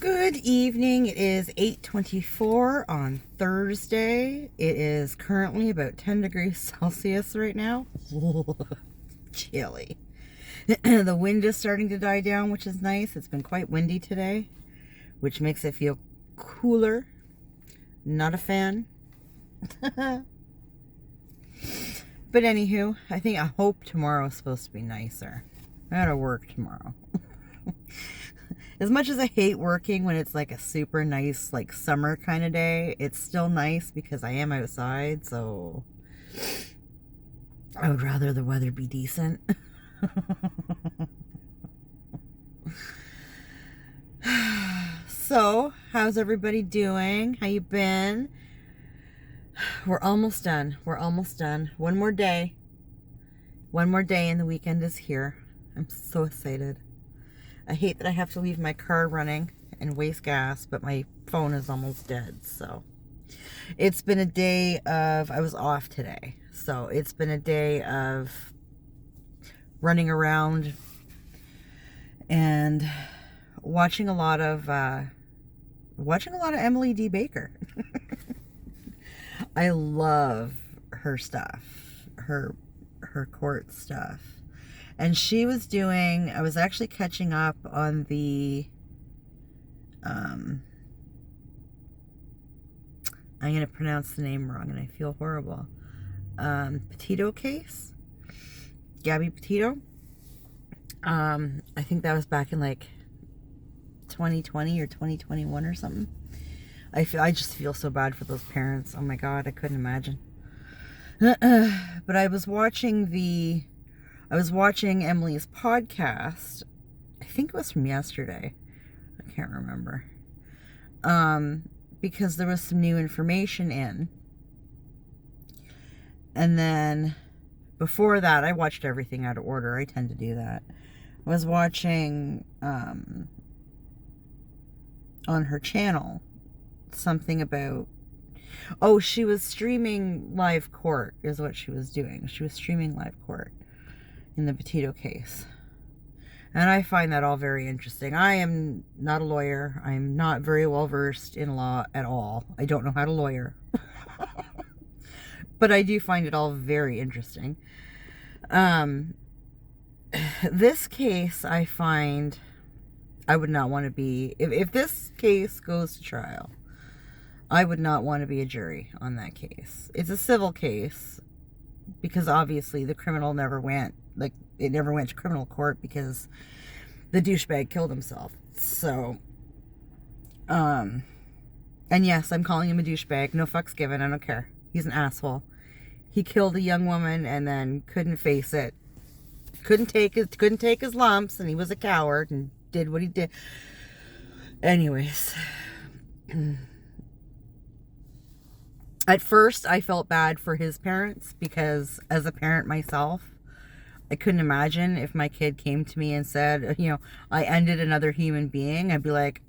Good evening. It is 8:24 on Thursday. It is currently about 10 degrees Celsius right now. Chilly. The wind is starting to die down, which is nice. It's been quite windy today, which makes it feel cooler. Not a fan. But anywho, I hope tomorrow is supposed to be nicer. I gotta work tomorrow. As much as I hate working when it's like a super nice, like summer kind of day, it's still nice because I am outside, so I would rather the weather be decent. So, how's everybody doing? How you been? We're almost done. We're almost done. One more day. One more day and the weekend is here. I'm so excited. I hate that I have to leave my car running and waste gas, but my phone is almost dead. So it's been a day of, I was off today. So it's been a day of running around and watching a lot of Emily D. Baker. I love her stuff, her court stuff. And she was doing, I was actually catching up on the, I'm going to pronounce the name wrong and I feel horrible. Petito case? Gabby Petito. I think that was back in like 2020 or 2021 or something. I just feel so bad for those parents. Oh my God, I couldn't imagine. But I was watching Emily's podcast. I think it was from yesterday. I can't remember. Because there was some new information in. And then before that, I watched everything out of order. I tend to do that. I was watching on her channel something about, she was streaming live court is what she was doing. She was streaming live court in the Petito case. And I find that all very interesting. I am not a lawyer. I'm not very well versed in law at all. I don't know how to lawyer. But I do find it all very interesting. This case, I find I would not want to be, if this case goes to trial, I would not want to be a jury on that case. It's a civil case because obviously the criminal never went, it never went to criminal court because the douchebag killed himself. So, and yes, I'm calling him a douchebag. No fucks given. I don't care. He's an asshole. He killed a young woman and then couldn't face it. Couldn't take his lumps, and he was a coward and did what he did. Anyways. At first, I felt bad for his parents because as a parent myself, I couldn't imagine if my kid came to me and said, I ended another human being. I'd be like,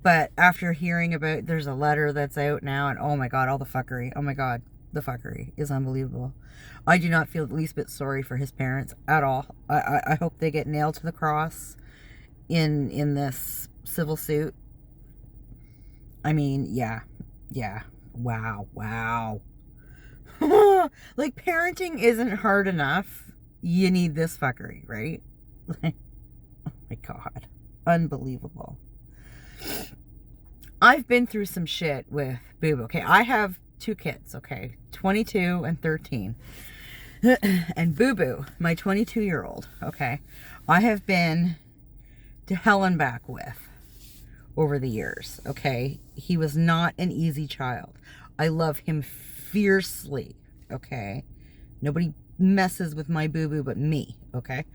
But after hearing about, there's a letter that's out now, and oh my God, all the fuckery. Oh my God, the fuckery is unbelievable. I do not feel the least bit sorry for his parents at all. I hope they get nailed to the cross in this civil suit. I mean, yeah. Wow. Like, parenting isn't hard enough. You need this fuckery, right? Oh my God. Unbelievable. I've been through some shit with Boo Boo. Okay, I have two kids, okay? 22 and 13. And Boo Boo, my 22-year-old, okay? I have been to hell and back with over the years, okay? He was not an easy child. I love him fiercely, okay? Nobody messes with my boo-boo but me, okay?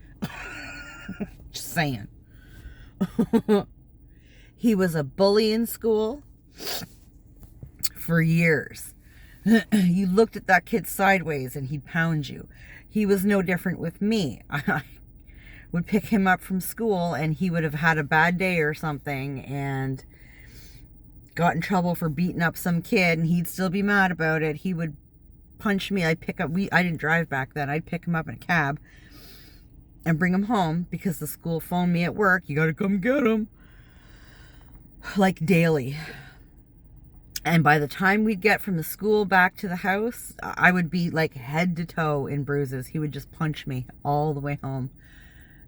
Just saying. He was a bully in school for years. You looked at that kid sideways and he'd pound you. He was no different with me. I would pick him up from school and he would have had a bad day or something and got in trouble for beating up some kid, and he'd still be mad about it. He would punch me. I didn't drive back then. I'd pick him up in a cab and bring him home because the school phoned me at work. You got to come get him. Like daily. And by the time we'd get from the school back to the house, I would be like head to toe in bruises. He would just punch me all the way home.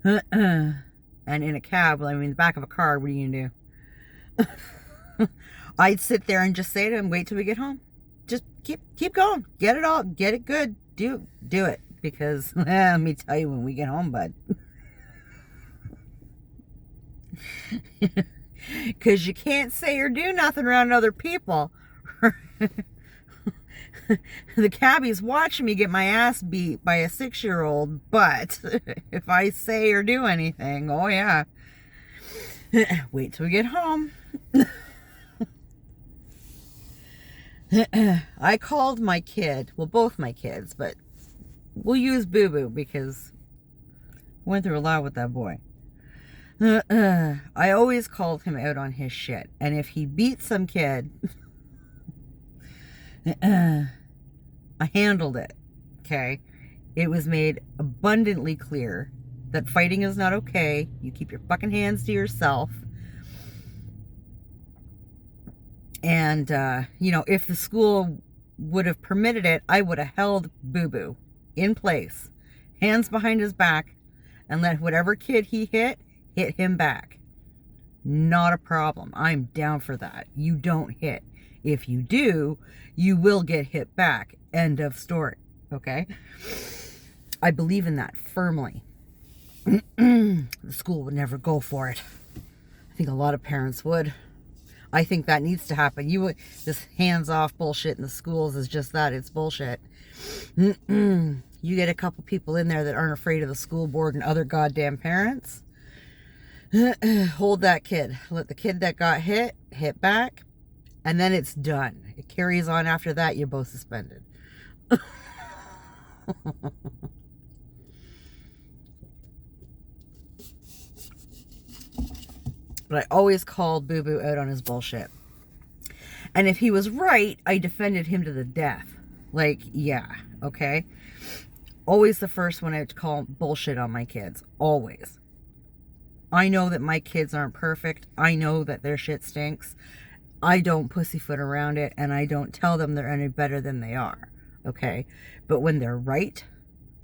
And in a cab, I mean, the back of a car, what are you going to do? I'd sit there and just say to him, wait till we get home. Just keep going. Get it all. Get it good. Do it. Because, let me tell you, when we get home, bud. Because you can't say or do nothing around other people. The cabbie's watching me get my ass beat by a 6-year-old, but if I say or do anything, oh yeah. Wait till we get home. I called my kid, well, both my kids, but we'll use Boo Boo because I went through a lot with that boy. I always called him out on his shit. And if he beat some kid, I handled it. Okay? It was made abundantly clear that fighting is not okay. You keep your fucking hands to yourself. And, if the school would have permitted it, I would have held Boo Boo in place, hands behind his back, and let whatever kid he hit him back. Not a problem. I'm down for that. You don't hit. If you do, you will get hit back. End of story. Okay? I believe in that firmly. The school would never go for it. I think a lot of parents would. I think that needs to happen. This hands-off bullshit in the schools is just that. It's bullshit. You get a couple people in there that aren't afraid of the school board and other goddamn parents. Hold that kid. Let the kid that got hit back, and then it's done. It carries on after that. You're both suspended. But I always called Boo Boo out on his bullshit. And if he was right, I defended him to the death. Like, yeah, okay? Always the first one out to call bullshit on my kids. Always. I know that my kids aren't perfect. I know that their shit stinks. I don't pussyfoot around it, and I don't tell them they're any better than they are. Okay? But when they're right,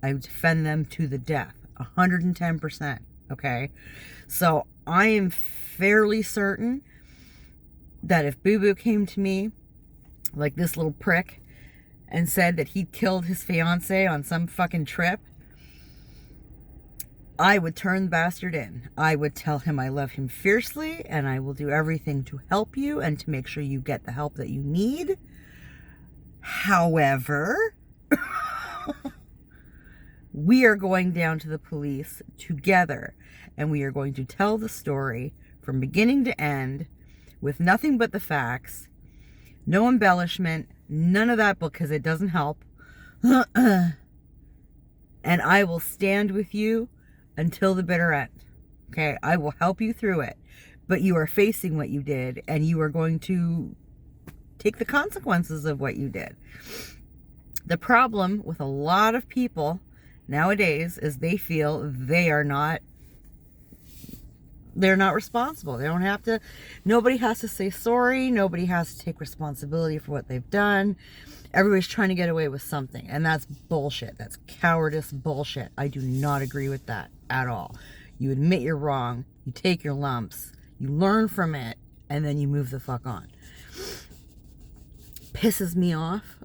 I defend them to the death. 110%. Okay? So I am fairly certain that if Boo Boo came to me, like this little prick, and said that he'd killed his fiance on some fucking trip, I would turn the bastard in. I would tell him I love him fiercely, and I will do everything to help you and to make sure you get the help that you need. However, we are going down to the police together, and we are going to tell the story from beginning to end with nothing but the facts, no embellishment, none of that, because it doesn't help. And I will stand with you until the bitter end. Okay? I will help you through it. But you are facing what you did, and you are going to take the consequences of what you did. The problem with a lot of people nowadays is they feel they're not responsible. They don't have to, nobody has to say sorry. Nobody has to take responsibility for what they've done. Everybody's trying to get away with something. And that's bullshit. That's cowardice bullshit. I do not agree with that at all. You admit you're wrong. You take your lumps. You learn from it. And then you move the fuck on. Pisses me off.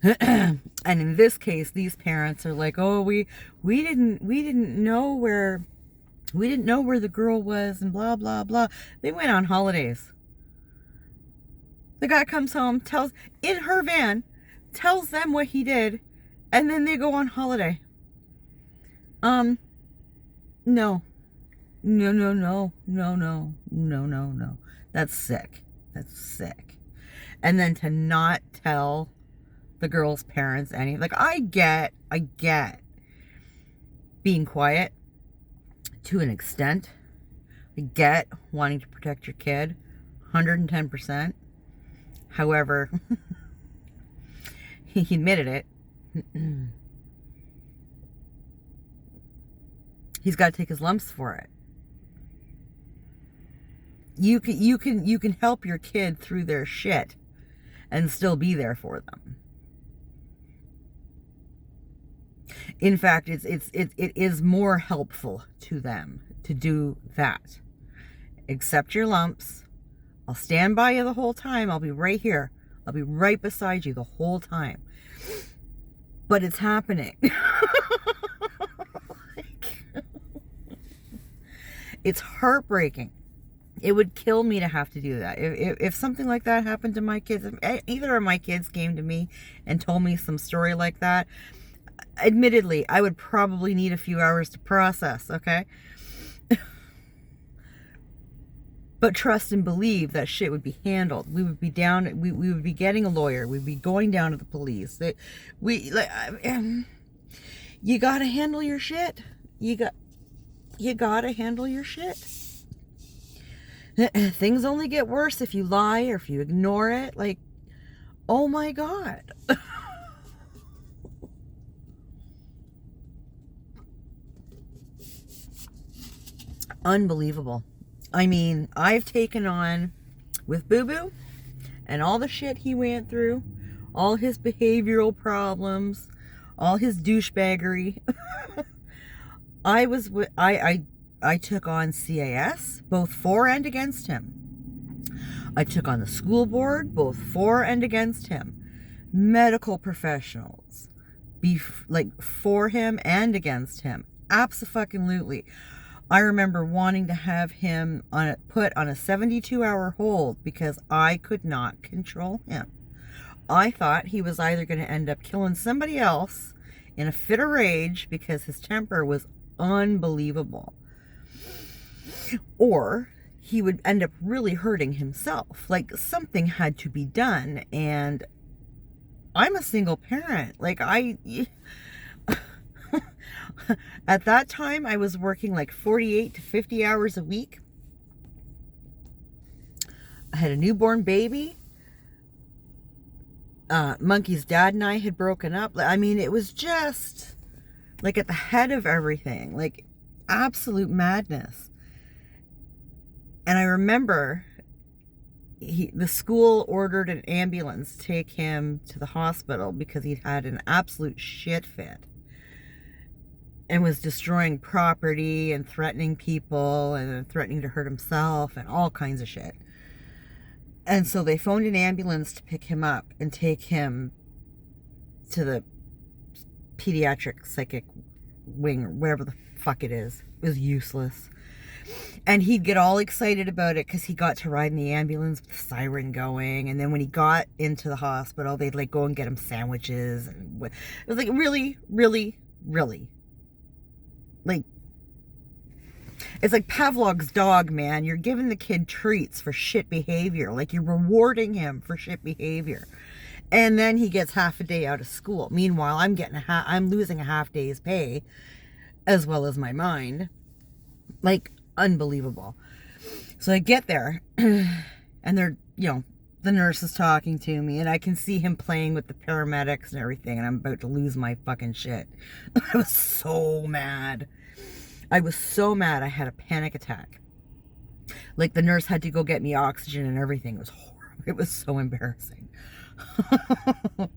And in this case, these parents are like, oh, we didn't know where the girl was and blah, blah, blah. They went on holidays. The guy comes home, in her van, tells them what he did, and then they go on holiday. No. No. That's sick. That's sick. And then to not tell the girl's parents any, like, I get being quiet to an extent. I get wanting to protect your kid 110%. However, He admitted it. He's got to take his lumps for it. You can help your kid through their shit and still be there for them. In fact, it is more helpful to them to do that. Accept your lumps. I'll stand by you the whole time. I'll be right here. I'll be right beside you the whole time. But it's happening. It's heartbreaking. It would kill me to have to do that. If something like that happened to my kids, if either of my kids came to me and told me some story like that, admittedly, I would probably need a few hours to process, okay? But trust and believe that shit would be handled. We would be down, we would be getting a lawyer. We'd be going down to the police. You gotta handle your shit. You gotta handle your shit. Things only get worse if you lie or if you ignore it. Like, oh my God. Unbelievable. I mean, I've taken on with Boo Boo and all the shit he went through, all his behavioral problems, all his douchebaggery. I took on CAS, both for and against him. I took on the school board, both for and against him. Medical professionals, for him and against him. Abso-fucking-lutely. I remember wanting to have him put on a 72-hour hold because I could not control him. I thought he was either going to end up killing somebody else in a fit of rage because his temper was unbelievable, or he would end up really hurting himself. Like, something had to be done, and I'm a single parent. Like, at that time, I was working like 48 to 50 hours a week. I had a newborn baby. Monkey's dad and I had broken up. I mean, it was just like at the head of everything, like absolute madness. And I remember the school ordered an ambulance to take him to the hospital because he'd had an absolute shit fit and was destroying property and threatening people and threatening to hurt himself and all kinds of shit. And so they phoned an ambulance to pick him up and take him to the pediatric psychic wing or whatever the fuck it is. It was useless. And he'd get all excited about it because he got to ride in the ambulance with the siren going. And then when he got into the hospital, they'd like go and get him sandwiches. And it was like really, really, really. Like, it's like Pavlov's dog, man. You're giving the kid treats for shit behavior. Like, you're rewarding him for shit behavior. And then he gets half a day out of school. Meanwhile, I'm losing a half day's pay as well as my mind. Like, unbelievable. So I get there and they're, the nurse is talking to me and I can see him playing with the paramedics and everything, and I'm about to lose my fucking shit. I was so mad. I had a panic attack. Like, the nurse had to go get me oxygen and everything. It was horrible. It was so embarrassing. And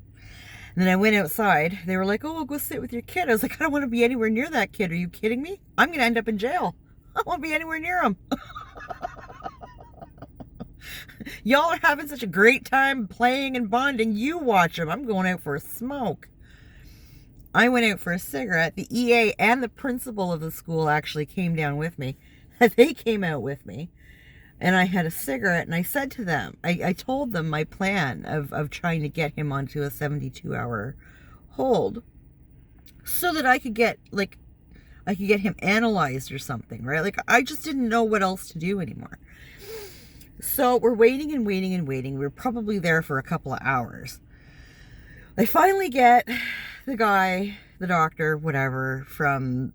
then I went outside. They were like, oh, go sit with your kid. I was like, I don't want to be anywhere near that kid. Are you kidding me? I'm going to end up in jail. I don't want to be anywhere near him. Y'all are having such a great time playing and bonding. You watch him. I'm going out for a smoke. I went out for a cigarette. The EA and the principal of the school actually came down with me. They came out with me. And I had a cigarette, and I said to them, I told them my plan of trying to get him onto a 72-hour hold so that I could get him analyzed or something, right? Like, I just didn't know what else to do anymore. So we're waiting and waiting and waiting. We were probably there for a couple of hours. I finally get the guy, the doctor, whatever, from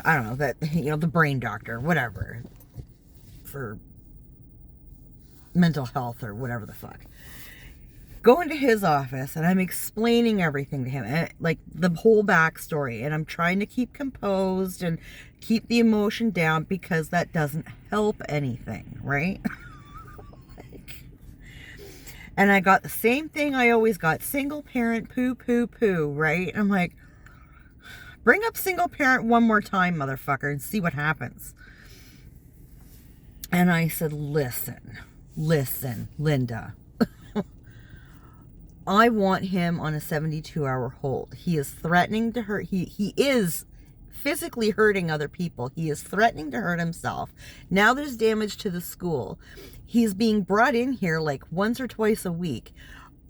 I don't know, the brain doctor, whatever, for mental health or whatever the fuck. Go into his office and I'm explaining everything to him, and like the whole backstory, and I'm trying to keep composed and keep the emotion down because that doesn't help anything, right? And I got the same thing I always got, single parent poo poo poo, right? And I'm like, bring up single parent one more time, motherfucker, and see what happens. And I said, listen, Linda. I want him on a 72-hour hold. He is threatening to hurt. He is physically hurting other people. He is threatening to hurt himself. Now there's damage to the school. He's being brought in here like once or twice a week.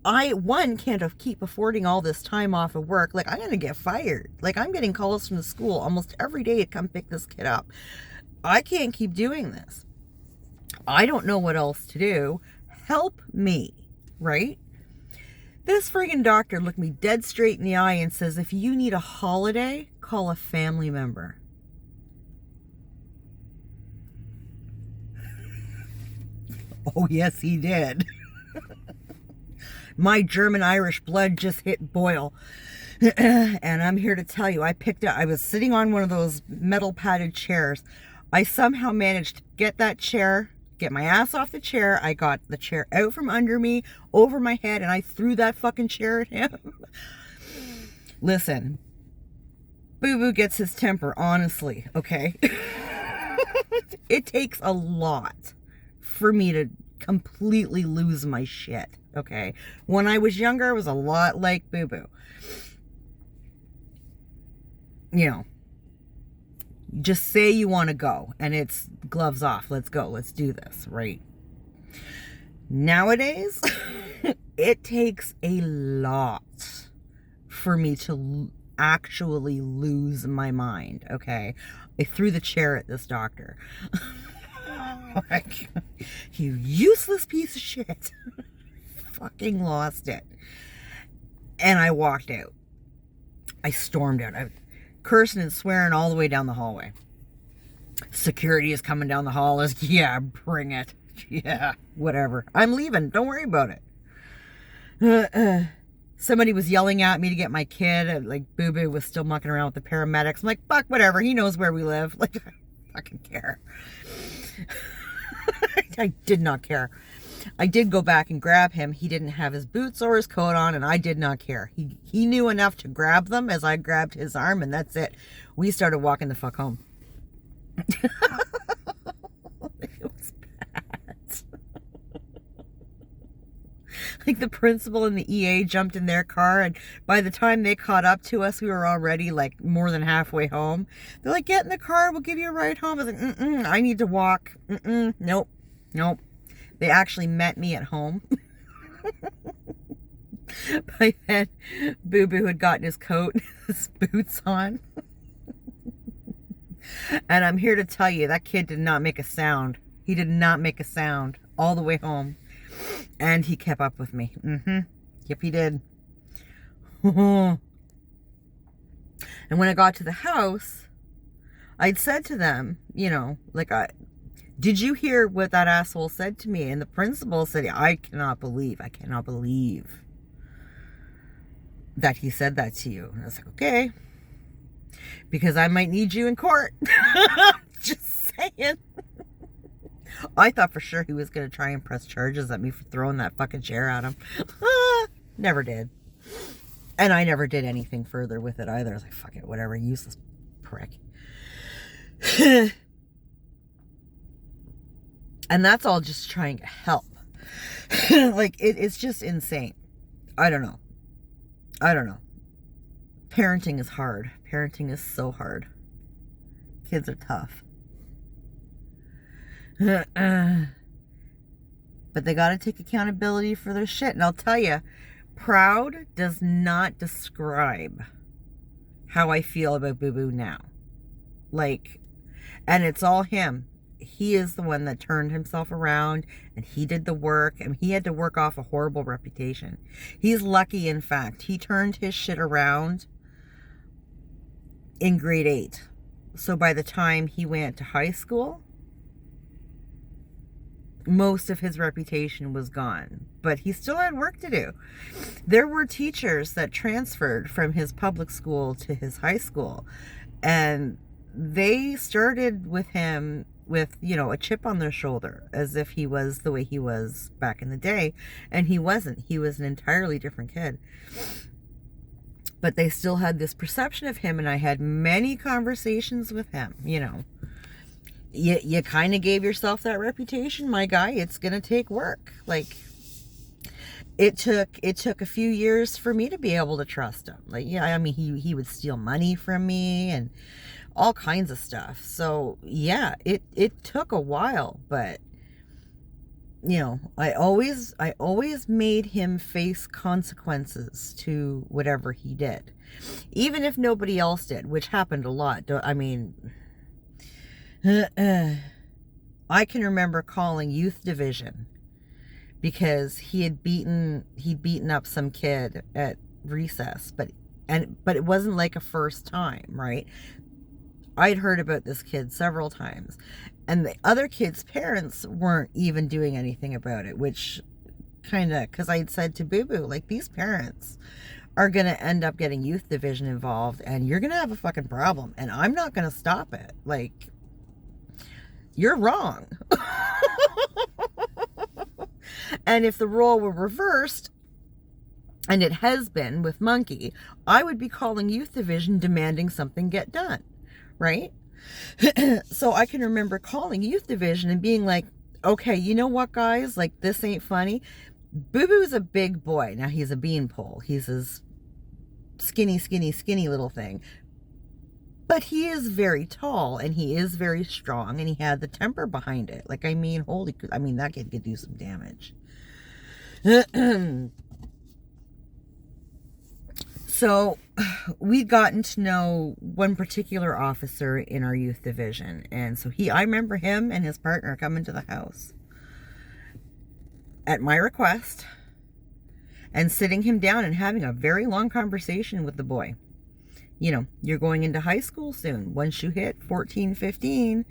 I can't keep affording all this time off of work. Like, I'm going to get fired. Like, I'm getting calls from the school almost every day to come pick this kid up. I can't keep doing this. I don't know what else to do. Help me, right? This friggin' doctor looked me dead straight in the eye and says, if you need a holiday, call a family member. Oh, yes, he did. My German-Irish blood just hit boil. And I'm here to tell you, I was sitting on one of those metal padded chairs. I somehow managed to get my ass off the chair. I got the chair out from under me, over my head, and I threw that fucking chair at him. Listen, Boo Boo gets his temper, honestly, okay? It takes a lot for me to completely lose my shit, okay? When I was younger, I was a lot like Boo Boo. You know, just say you want to go and it's gloves off. Let's go. Let's do this, right? Nowadays, it takes a lot for me to actually lose my mind, okay? I threw the chair at this doctor. Like, you useless piece of shit. Fucking lost it. And I walked out. I stormed out. I cursing and swearing all the way down the hallway. Security is coming down the hall. Yeah, bring it. Yeah, whatever. I'm leaving. Don't worry about it. Somebody was yelling at me to get my kid. Like, Boo Boo was still mucking around with the paramedics. I'm like, fuck, whatever. He knows where we live. Like, I fucking care. I did not care. I did go back and grab him. He didn't have his boots or his coat on, and I did not care. He knew enough to grab them as I grabbed his arm, and that's it. We started walking the fuck home. It was bad. Like, the principal and the EA jumped in their car, and by the time they caught up to us, we were already like more than halfway home. They're like, get in the car, we'll give you a ride home. I was like, I need to walk. Nope. They actually met me at home. By then, Boo Boo had gotten his coat and his boots on. And I'm here to tell you, that kid did not make a sound. He did not make a sound all the way home. And he kept up with me. Yep, he did. And when I got to the house, I'd said to them, you know, like, did you hear what that asshole said to me? And the principal said, I cannot believe that he said that to you. And I was like, okay, because I might need you in court. Just saying. I thought for sure he was going to try and press charges at me for throwing that fucking chair at him. Never did. And I never did anything further with it either. I was like, fuck it, whatever, useless prick. And that's all just trying to help. Like, it's just insane. I don't know. Parenting is hard. Parenting is so hard. Kids are tough. But they got to take accountability for their shit. And I'll tell you, proud does not describe how I feel about Boo Boo now. Like, and it's all him. He is the one that turned himself around, and he did the work, and he had to work off a horrible reputation. He's lucky, in fact. He turned his shit around in grade 8. So by the time he went to high school, most of his reputation was gone, but he still had work to do. There were teachers that transferred from his public school to his high school, and they started with him with, you know, a chip on their shoulder, as if he was the way he was back in the day, and he wasn't. He was an entirely different kid. But they still had this perception of him, and I had many conversations with him, you know. You kind of gave yourself that reputation, my guy. It's going to take work. Like, it took a few years for me to be able to trust him. Like, yeah, I mean, he would steal money from me and all kinds of stuff. So, yeah, it took a while, but you know, I always made him face consequences to whatever he did. Even if nobody else did, which happened a lot. I mean, I can remember calling youth division because he'd beaten up some kid at recess, but it wasn't like a first time, right? I'd heard about this kid several times, and the other kid's parents weren't even doing anything about it, which kind of, because I'd said to Boo Boo, like, these parents are going to end up getting youth division involved, and you're going to have a fucking problem, and I'm not going to stop it. Like, you're wrong. And if the role were reversed, and it has been with Monkey, I would be calling youth division demanding something get done. Right? So I can remember calling youth division and being like, okay, you know what, guys? Like, this ain't funny. Boo Boo's a big boy. Now, he's a beanpole. He's this skinny little thing. But he is very tall, and he is very strong, and he had the temper behind it. Like, I mean, that kid could do some damage. So we'd gotten to know one particular officer in our youth division. And so I remember him and his partner coming to the house at my request and sitting him down and having a very long conversation with the boy. You know, you're going into high school soon. Once you hit 14, 15,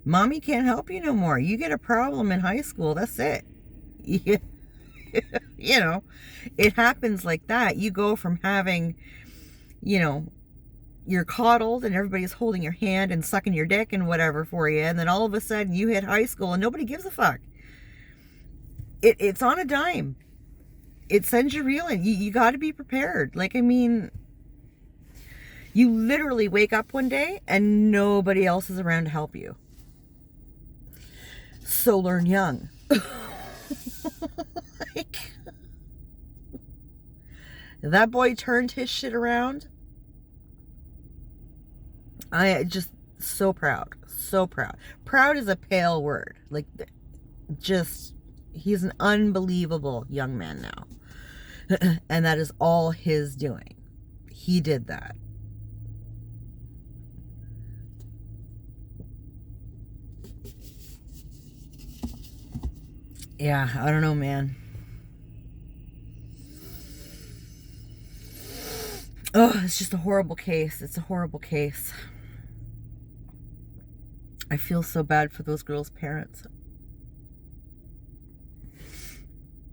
mommy can't help you no more. You get a problem in high school, that's it. You know, it happens like that. You go from having, you know, you're coddled and everybody's holding your hand and sucking your dick and whatever for you, and then all of a sudden you hit high school and nobody gives a fuck. It's on a dime. It sends you reeling. You got to be prepared. Like, I mean, you literally wake up one day and nobody else is around to help you. So learn young. Like, that boy turned his shit around. I just so proud. Proud is a pale word. Like, just, he's an unbelievable young man now. And that is all his doing. He did that. Yeah, I don't know, man. Oh, it's just a horrible case. It's a horrible case. I feel so bad for those girls' parents.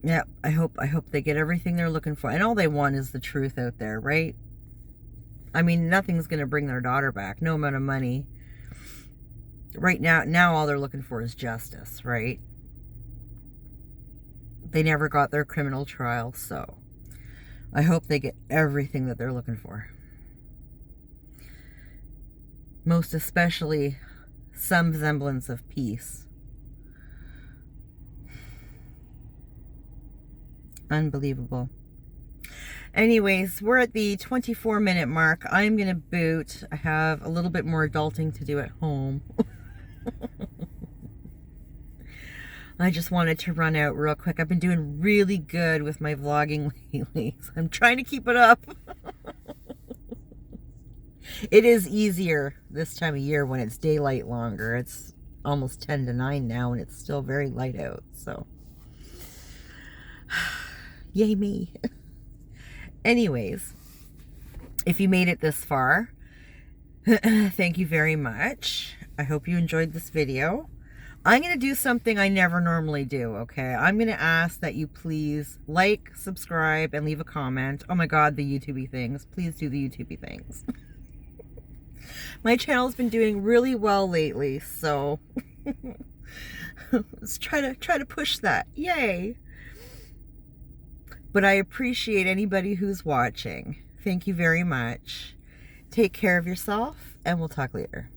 Yeah, I hope they get everything they're looking for. And all they want is the truth out there, right? I mean, nothing's going to bring their daughter back. No amount of money. Right now all they're looking for is justice, right? They never got their criminal trial, so I hope they get everything that they're looking for. Most especially some semblance of peace. Unbelievable. Anyways, we're at the 24-minute mark. I'm going to boot. I have a little bit more adulting to do at home. I just wanted to run out real quick. I've been doing really good with my vlogging lately. So I'm trying to keep it up. It is easier this time of year when it's daylight longer. It's almost 10 to 9 now and it's still very light out. So, yay me. Anyways, if you made it this far, thank you very much. I hope you enjoyed this video. I'm going to do something I never normally do, okay? I'm going to ask that you please like, subscribe, and leave a comment. Oh my God, the YouTubey things. Please do the YouTubey things. My channel's been doing really well lately, so let's try to push that. Yay! But I appreciate anybody who's watching. Thank you very much. Take care of yourself, and we'll talk later.